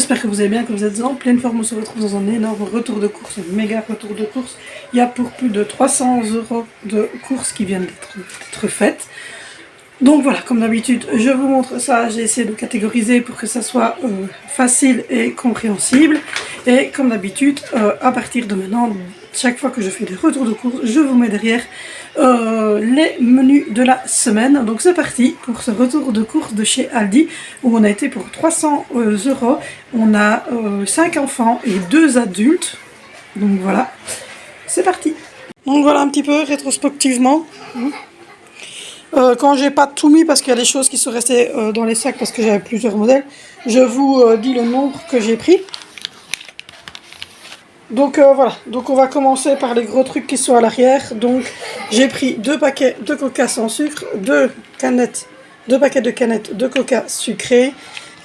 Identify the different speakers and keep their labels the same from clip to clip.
Speaker 1: j'espère que vous allez bien, que vous êtes en pleine forme. On se retrouve dans un énorme retour de course, un méga retour de course. Il y a pour plus de 300 € de courses qui viennent d'être faites. Donc voilà, comme d'habitude, je vous montre ça. J'ai essayé de catégoriser pour que ça soit facile et compréhensible. Et comme d'habitude, à partir de maintenant, chaque fois que je fais des retours de course, je vous mets derrière les menus de la semaine. Donc c'est parti pour ce retour de course de chez Aldi où on a été pour 300 €. On a 5 enfants et 2 adultes. Donc voilà, c'est parti. Donc voilà un petit peu rétrospectivement. Quand j'ai pas tout mis parce qu'il y a des choses qui sont restées dans les sacs parce que j'avais plusieurs modèles, je vous dis le nombre que j'ai pris. Donc voilà, donc on va commencer par les gros trucs qui sont à l'arrière. Donc j'ai pris 2 paquets de coca sans sucre, 2 paquets de canettes de coca sucré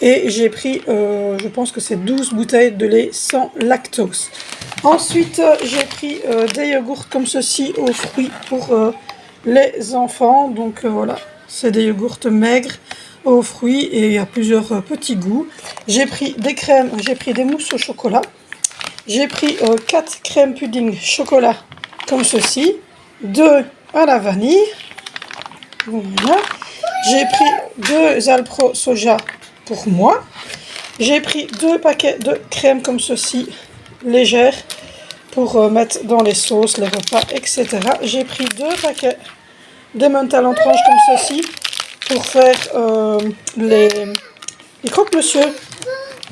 Speaker 1: et j'ai pris, je pense que c'est 12 bouteilles de lait sans lactose. Ensuite j'ai pris des yogourts comme ceci aux fruits pour les enfants. Donc voilà, c'est des yogourts maigres aux fruits et il y a plusieurs petits goûts. J'ai pris des crèmes, j'ai pris des mousses au chocolat. J'ai pris 4 crèmes pudding chocolat comme ceci, 2 à la vanille. Voilà. J'ai pris 2 Alpro soja pour moi. J'ai pris 2 paquets de crème comme ceci, légère, pour mettre dans les sauces, les repas, etc. J'ai pris 2 paquets d'emmental en tranches comme ceci, pour faire les croque-monsieur.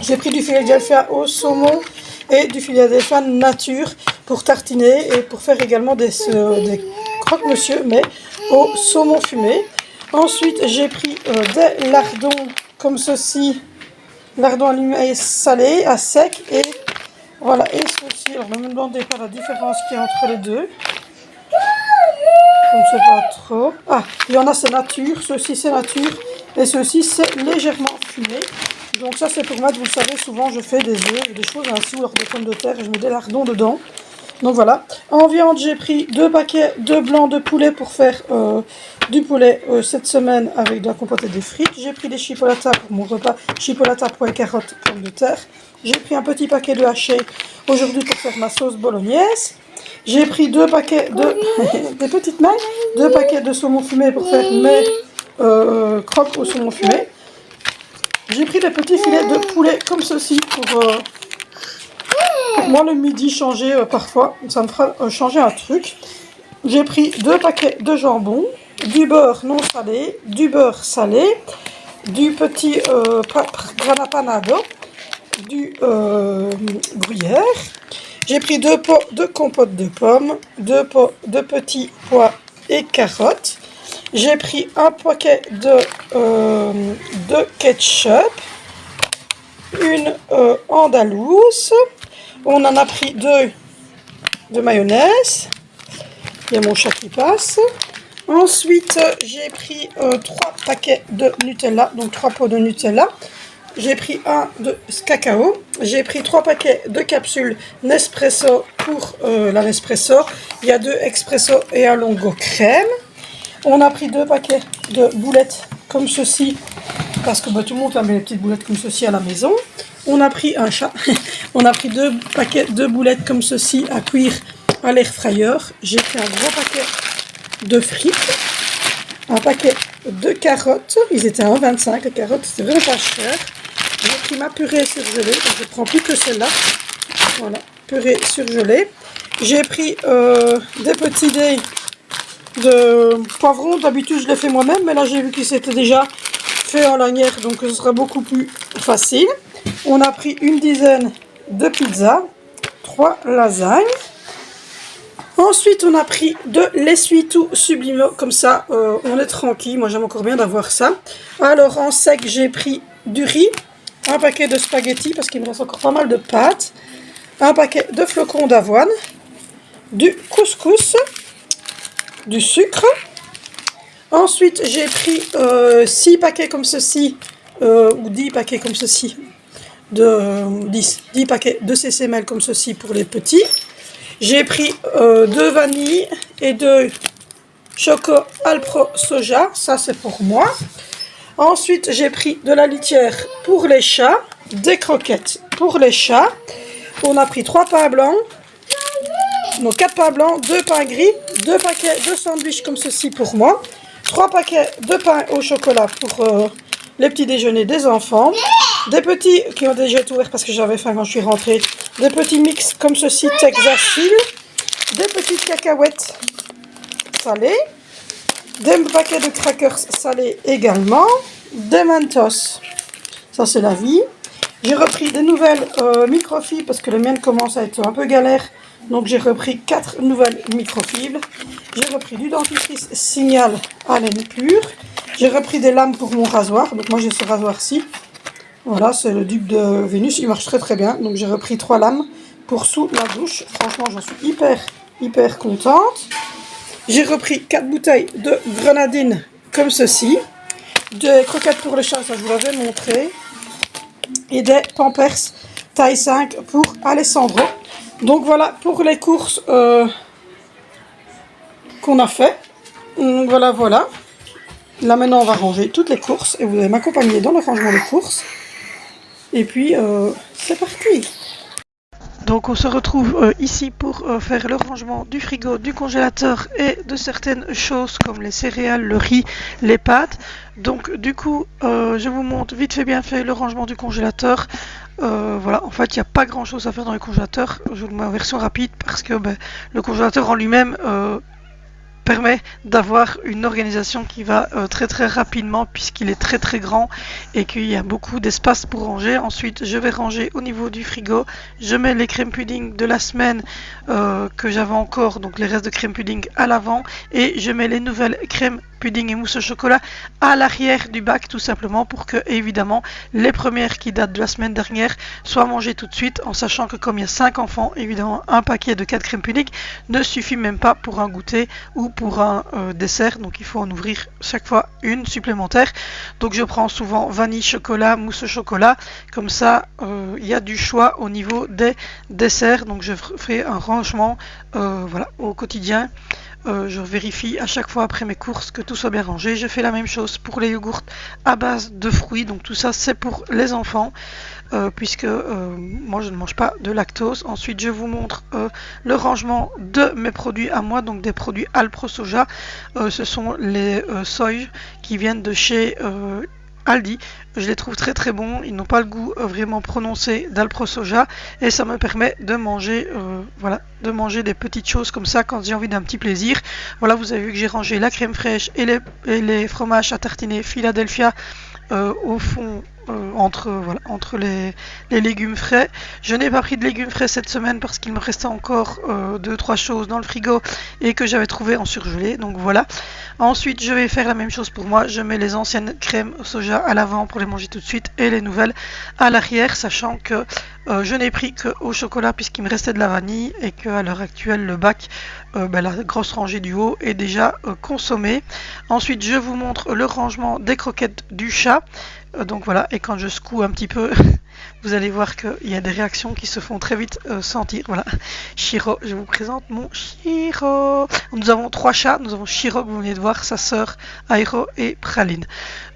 Speaker 1: J'ai pris du Philadelphia au saumon et du Philadelphia nature pour tartiner et pour faire également des croque-monsieur mais au saumon fumé. Ensuite j'ai pris des lardons comme ceci, lardons allumés salés à sec et voilà, et ceci, alors ne me demandez pas la différence qu'il y a entre les deux. Je ne sais pas trop. Ah, il y en a c'est nature, ceci c'est nature et ceci c'est légèrement fumé. Donc ça c'est pour mettre, vous le savez, souvent je fais des œufs, des choses ainsi, ou alors des pommes de terre et je mets des lardons dedans. Donc voilà. En viande j'ai pris 2 paquets de blanc de poulet pour faire du poulet cette semaine avec de la compote et des frites. J'ai pris des chipolatas pour mon repas, chipolata pois et carottes, pommes de terre. J'ai pris un petit paquet de haché aujourd'hui pour faire ma sauce bolognaise. J'ai pris 2 paquets de des petites mains, 2 paquets de saumon fumé pour faire mes croques au saumon fumé. J'ai pris des petits filets de poulet comme ceci pour moi le midi changer parfois, ça me fera changer un truc. J'ai pris 2 paquets de jambon, du beurre non salé, du beurre salé, du petit grana panado, du gruyère. J'ai pris 2 pots de compote de pommes, 2 pots de petits pois et carottes. J'ai pris un paquet de ketchup, une andalouse. On en a pris 2 de mayonnaise. Il y a mon chat qui passe. Ensuite, j'ai pris 3 paquets de Nutella, donc 3 pots de Nutella. J'ai pris un de cacao. J'ai pris 3 paquets de capsules Nespresso pour la Nespresso. Il y a 2 expresso et un longo crème. On a pris 2 paquets de boulettes comme ceci, parce que tout le monde a des petites boulettes comme ceci à la maison. On a pris un chat. On a pris 2 paquets de boulettes comme ceci à cuire à l'air fryer. J'ai pris un gros paquet de frites, un paquet de carottes. Ils étaient à 1,25 les carottes, c'était vraiment pas cher. J'ai pris ma purée surgelée, donc je prends plus que celle-là. Voilà, purée surgelée. J'ai pris des petits dés de poivrons. D'habitude je les fais moi-même, mais là j'ai vu qu'ils s'étaient déjà fait en lanière, donc ce sera beaucoup plus facile. On a pris une dizaine de pizzas, 3 lasagnes. Ensuite on a pris de l'essuie-tout Sublimo, comme ça on est tranquille. Moi j'aime encore bien d'avoir ça. Alors en sec j'ai pris du riz, un paquet de spaghettis parce qu'il me reste encore pas mal de pâtes, un paquet de flocons d'avoine, du couscous, du sucre. Ensuite j'ai pris 6 paquets comme ceci, ou 10 paquets comme ceci, de 10 paquets de CCML comme ceci pour les petits. J'ai pris 2 vanilles et 2 choco Alpro soja, ça c'est pour moi. Ensuite j'ai pris de la litière pour les chats, des croquettes pour les chats. On a pris 3 pains blancs, non 4 pains blancs, 2 pains gris, 2 paquets de sandwich comme ceci pour moi, 3 paquets de pain au chocolat pour les petits déjeuners des enfants, des petits qui ont déjà été ouverts parce que j'avais faim quand je suis rentrée, des petits mix comme ceci Texas Fil, des petites cacahuètes salées, des paquets de crackers salés également, des Mentos, ça c'est la vie. J'ai repris des nouvelles microfibres parce que les miennes commencent à être un peu galère. Donc j'ai repris 4 nouvelles microfibres. J'ai repris du dentifrice Signal à laine pure. J'ai repris des lames pour mon rasoir. Donc moi j'ai ce rasoir-ci. Voilà, c'est le dupe de Vénus. Il marche très très bien. Donc j'ai repris 3 lames pour sous la douche. Franchement j'en suis hyper contente. J'ai repris 4 bouteilles de grenadine comme ceci. Des croquettes pour les chats, ça je vous l'avais montré. Et des Pampers taille 5 pour Alessandro. Donc voilà pour les courses qu'on a fait. Donc voilà. Là maintenant on va ranger toutes les courses et vous allez m'accompagner dans le rangement des courses. Et puis c'est parti. Donc on se retrouve ici pour faire le rangement du frigo, du congélateur et de certaines choses comme les céréales, le riz, les pâtes. Donc du coup je vous montre vite fait bien fait le rangement du congélateur. Voilà, en fait il n'y a pas grand chose à faire dans le congélateur. Je vous le mets en version rapide parce que le congélateur en lui-même permet d'avoir une organisation qui va très rapidement puisqu'il est très grand et qu'il y a beaucoup d'espace pour ranger. Ensuite je vais ranger au niveau du frigo, je mets les crèmes pudding de la semaine que j'avais encore, donc les restes de crème pudding à l'avant, et je mets les nouvelles crèmes pudding et mousse au chocolat à l'arrière du bac, tout simplement pour que évidemment les premières qui datent de la semaine dernière soient mangées tout de suite, en sachant que comme il y a 5 enfants, évidemment un paquet de 4 crèmes pudding ne suffit même pas pour un goûter ou pour un dessert, donc il faut en ouvrir chaque fois une supplémentaire. Donc je prends souvent vanille chocolat, mousse au chocolat, comme ça il y a du choix au niveau des desserts. Donc je fais un rangement voilà, au quotidien. Je vérifie à chaque fois après mes courses que tout soit bien rangé. Je fais la même chose pour les yogourts à base de fruits, donc tout ça c'est pour les enfants puisque moi je ne mange pas de lactose. Ensuite je vous montre le rangement de mes produits à moi, donc des produits Alpro Soja. Ce sont les soy qui viennent de chez Aldi. Je les trouve très bons, ils n'ont pas le goût vraiment prononcé d'Alpro Soja et ça me permet de manger voilà, de manger des petites choses comme ça quand j'ai envie d'un petit plaisir. Voilà, vous avez vu que j'ai rangé la crème fraîche et les fromages à tartiner Philadelphia au fond entre les légumes frais. Je n'ai pas pris de légumes frais cette semaine parce qu'il me restait encore 2-3 choses dans le frigo et que j'avais trouvé en surgelé, donc voilà. Ensuite je vais faire la même chose pour moi, je mets les anciennes crèmes soja à l'avant pour les manger tout de suite et les nouvelles à l'arrière, sachant que je n'ai pris que au chocolat puisqu'il me restait de la vanille et qu'à l'heure actuelle le bac, la grosse rangée du haut est déjà consommée. Ensuite je vous montre le rangement des croquettes du chat. Donc voilà, et quand je secoue un petit peu, vous allez voir qu'il y a des réactions qui se font très vite sentir. Voilà, Shiro, je vous présente mon Shiro. Nous avons 3 chats, nous avons Shiro que vous venez de voir, sa sœur Airo et Praline.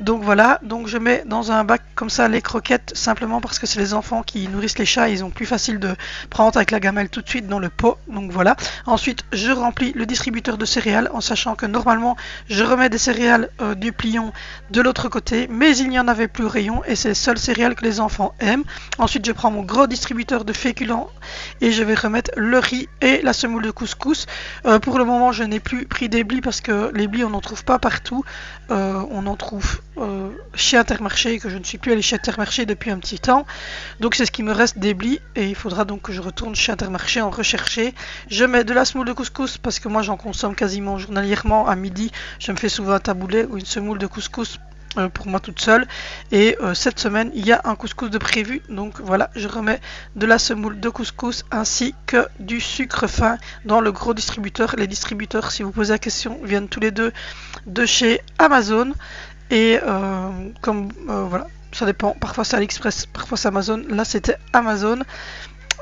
Speaker 1: Donc voilà, donc je mets dans un bac comme ça les croquettes, simplement parce que c'est les enfants qui nourrissent les chats, ils ont plus facile de prendre avec la gamelle tout de suite dans le pot. Donc voilà, ensuite je remplis le distributeur de céréales en sachant que normalement je remets des céréales du plion de l'autre côté, mais il n'y en avait plus au rayon et c'est les seules céréales que les enfants aiment. Ensuite je prends mon gros distributeur de féculents et je vais remettre le riz et la semoule de couscous. Pour le moment je n'ai plus pris des blis parce que les blis on n'en trouve pas partout, on en trouve chez Intermarché, que je ne suis plus allé chez Intermarché depuis un petit temps, donc c'est ce qui me reste des blis et il faudra donc que je retourne chez Intermarché en rechercher. Je mets de la semoule de couscous parce que moi j'en consomme quasiment journalièrement à midi, je me fais souvent un taboulé ou une semoule de couscous pour moi toute seule, et cette semaine il y a un couscous de prévu, donc voilà, je remets de la semoule de couscous ainsi que du sucre fin dans le gros distributeur. Les distributeurs, si vous posez la question, viennent tous les deux de chez Amazon et comme voilà, ça dépend, parfois c'est AliExpress, parfois c'est Amazon, là c'était Amazon,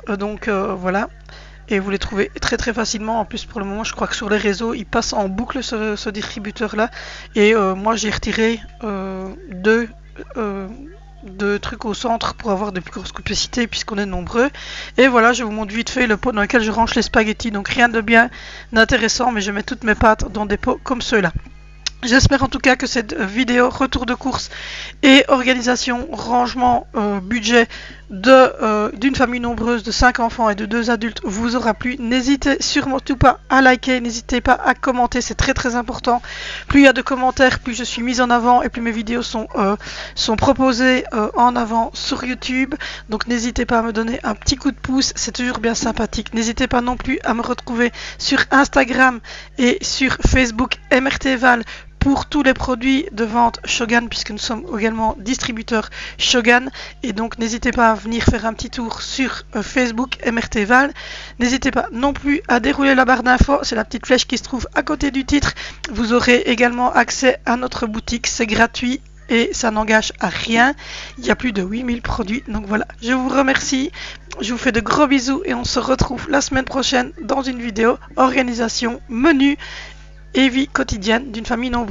Speaker 1: donc voilà. Et vous les trouvez très facilement. En plus pour le moment je crois que sur les réseaux il passe en boucle ce distributeur là. Et moi j'ai retiré deux de trucs au centre pour avoir de plus grosses capacités puisqu'on est nombreux. Et voilà, je vous montre vite fait le pot dans lequel je range les spaghettis. Donc rien de bien intéressant, mais je mets toutes mes pâtes dans des pots comme ceux-là. J'espère en tout cas que cette vidéo retour de course et organisation, rangement, budget d'une famille nombreuse de 5 enfants et de 2 adultes vous aura plu. N'hésitez surtout pas à liker, n'hésitez pas à commenter, c'est très très important. Plus il y a de commentaires, plus je suis mise en avant et plus mes vidéos sont proposées en avant sur YouTube. Donc n'hésitez pas à me donner un petit coup de pouce, c'est toujours bien sympathique. N'hésitez pas non plus à me retrouver sur Instagram et sur Facebook MRT Val pour tous les produits de vente Shogun, puisque nous sommes également distributeurs Shogun. Et donc n'hésitez pas à venir faire un petit tour sur Facebook MRT Val. N'hésitez pas non plus à dérouler la barre d'infos, c'est la petite flèche qui se trouve à côté du titre. Vous aurez également accès à notre boutique, c'est gratuit et ça n'engage à rien. Il y a plus de 8000 produits, donc voilà, je vous remercie. Je vous fais de gros bisous et on se retrouve la semaine prochaine dans une vidéo organisation, menu et vie quotidienne d'une famille nombreuse.